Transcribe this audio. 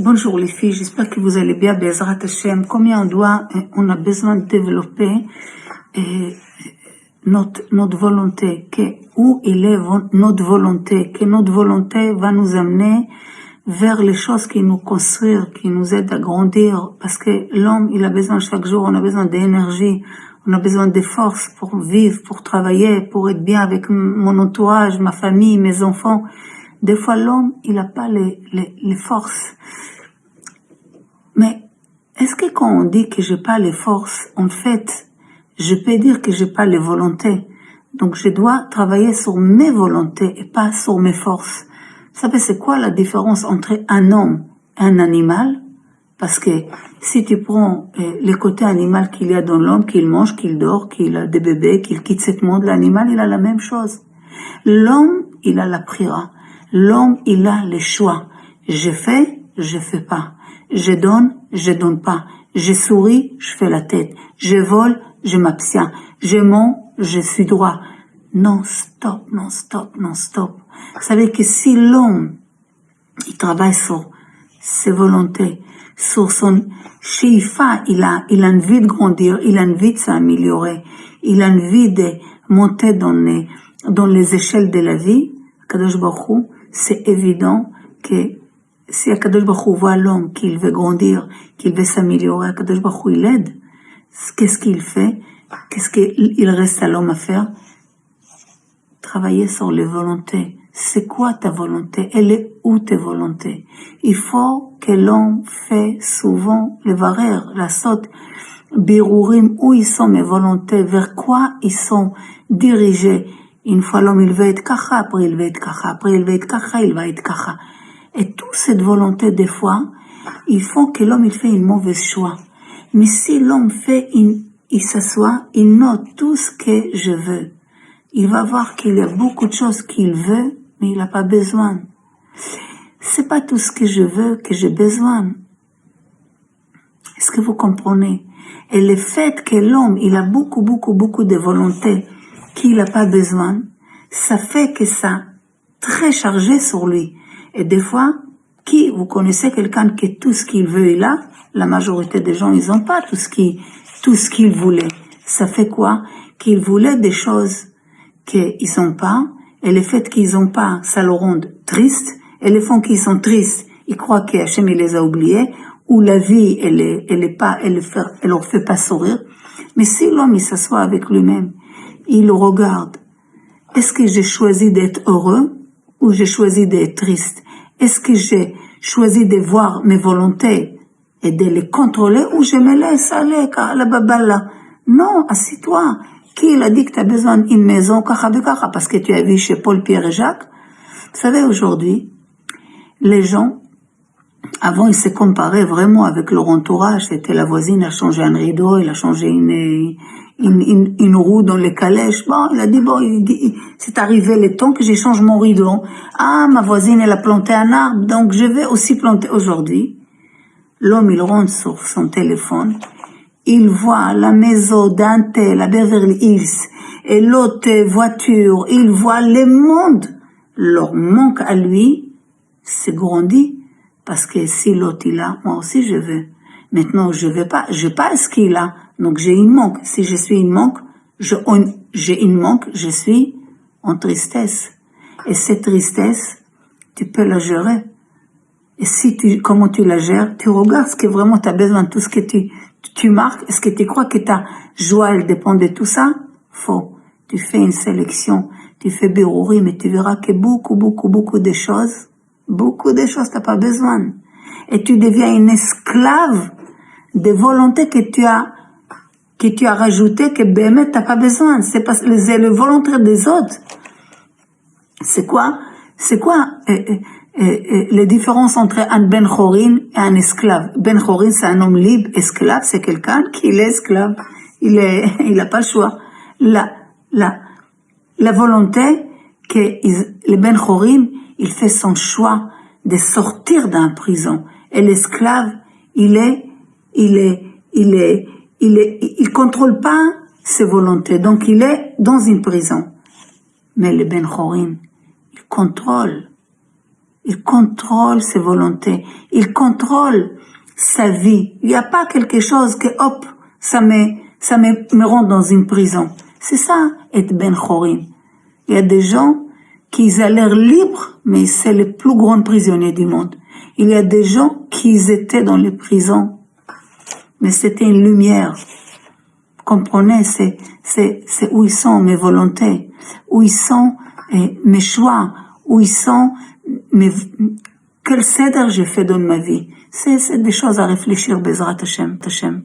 Bonjour les filles, j'espère que vous allez bien, Bezrat Hashem. Combien on a besoin de développer notre volonté, où il est notre volonté, que notre volonté va nous amener vers les choses qui nous construisent, qui nous aident à grandir, parce que l'homme, il a besoin chaque jour, on a besoin d'énergie, on a besoin de force pour vivre, pour travailler, pour être bien avec mon entourage, ma famille, mes enfants. Des fois, l'homme, il n'a pas les forces. Mais est-ce que quand on dit que j'ai pas les forces, en fait, je peux dire que j'ai pas les volontés. Donc, je dois travailler sur mes volontés et pas sur mes forces. Vous savez, c'est quoi la différence entre un homme et un animal? Parce que si tu prends les côtés animal qu'il y a dans l'homme, qu'il mange, qu'il dort, qu'il a des bébés, qu'il quitte ce monde, l'animal, il a la même chose. L'homme, il a la prière. L'homme, il a les choix. Je fais pas. Je donne pas. Je souris, je fais la tête. Je vole, je m'abstiens. Je mens, je suis droit. Non, stop, non, stop, non, stop. Vous savez que si l'homme, il travaille sur ses volontés, sur son shifa, il a envie de grandir, il a envie de s'améliorer, il a envie de monter dans les échelles de la vie, Kadosh Baruch Hu, c'est évident que si Kadosh Baruch Hu voit l'homme qu'il veut grandir, qu'il veut s'améliorer, Kadosh Baruch Hu il aide. Qu'est-ce qu'il fait? Qu'est-ce qu'il reste à l'homme à faire? Travailler sur les volontés. C'est quoi ta volonté? Elle est où tes volontés? Il faut que l'homme fait souvent les varères, la saute, birourim, où ils sont mes volontés, vers quoi ils sont dirigés. Une fois l'homme il va être kacha, après il va être kacha, après il va être kacha, il va être kacha. Et toute cette volonté des fois, il faut que l'homme il fait un mauvais choix. Mais si l'homme il s'assoit, il note tout ce que je veux. Il va voir qu'il y a beaucoup de choses qu'il veut, mais il n'a pas besoin. C'est pas tout ce que je veux que j'ai besoin. Est-ce que vous comprenez? Et le fait que l'homme, il a beaucoup de volonté qu'il n'a pas besoin, ça fait que ça très chargé sur lui. Et des fois, vous connaissez quelqu'un qui tout ce qu'il veut, il a, la majorité des gens, ils n'ont pas tout ce qu'ils voulaient. Ça fait quoi? Qu'ils voulaient des choses qu'ils n'ont pas, et le fait qu'ils n'ont pas, ça le rend triste, et le fait qu'ils sont tristes, ils croient qu'Hachem il les a oubliés, ou la vie, elle leur fait pas sourire. Mais si l'homme, il s'assoit avec lui-même, il regarde, est-ce que j'ai choisi d'être heureux, ou j'ai choisi d'être triste? Est-ce que j'ai choisi de voir mes volontés et de les contrôler, ou je me laisse aller, car la babala? Non, assis-toi. Qui il a dit que tu as besoin d'une maison, parce que tu as vu chez Paul, Pierre et Jacques? Vous savez, aujourd'hui, les gens, avant, ils se comparaient vraiment avec leur entourage. C'était la voisine a changé un rideau, il a changé une roue dans les calèches. Bon, il a dit, c'est arrivé le temps que j'échange mon rideau. Ah, ma voisine, elle a planté un arbre, donc je vais aussi planter. Aujourd'hui, l'homme, il rentre sur son téléphone, il voit la maison d'un tel à Beverly Hills et l'autre voiture, il voit le monde. Leur manque à lui se grandit parce que si l'autre il a, moi aussi je veux. Maintenant je veux pas ce qu'il a, donc j'ai une manque. Si je suis une manque, j'ai une manque, je suis en tristesse. Et cette tristesse, tu peux la gérer. Et comment tu la gères, tu regardes ce que vraiment tu as besoin, tout ce que tu marques. Est-ce que tu crois que ta joie, elle dépend de tout ça? Faux. Tu fais une sélection, tu fais birourim, mais tu verras que beaucoup de choses, t'as pas besoin. Et tu deviens une esclave des volontés que tu as rajoutées, que Bémet t'as pas besoin. C'est parce les volontés des autres. C'est quoi les différences entre un Ben Chorin et un esclave? Ben Chorin, c'est un homme libre. Esclave, c'est quelqu'un qui est esclave. Il a pas le choix. La volonté que le Ben Chorin, il fait son choix de sortir d'un prison. Et l'esclave, il contrôle pas ses volontés. Donc, il est dans une prison. Mais le Ben Chorin, il contrôle Il contrôle ses volontés. Il contrôle sa vie. Il n'y a pas quelque chose que, hop, ça me rend dans une prison. C'est ça, être Ben Chorim. Il y a des gens qui ont l'air libres, mais c'est les plus grands prisonniers du monde. Il y a des gens qui étaient dans les prisons, mais c'était une lumière. Comprenez, c'est où ils sont mes volontés, où ils sont mes choix, où ils sont quel cèdre j'ai fait dans ma vie. C'est des choses à réfléchir, Bezrat Hashem.